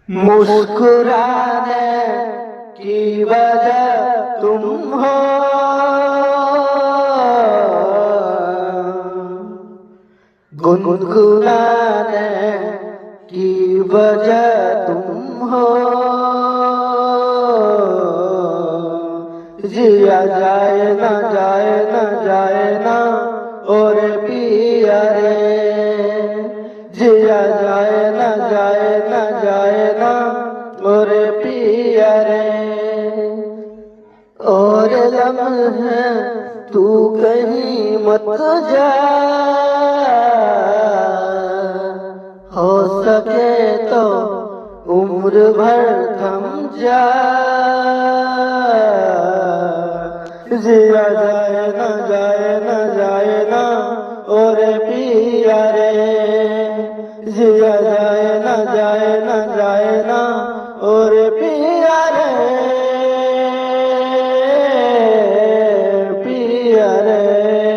मुस्कुराने की वजह तुम हो, गुनगुनाने की वजह तुम हो। जिया जाए ना जाए ना जाए ना और पिया रे, जिया जाए ना जाए ना जाए ना और पिया रे। और लम्हे तू कहीं मत जा, हो सके तो उम्र भर थम जा। जिया जाए ना जाए ना जाए ना और पिया रे, जिया जाए ना जाए ना जाए ना और पिया रे, पिया रे।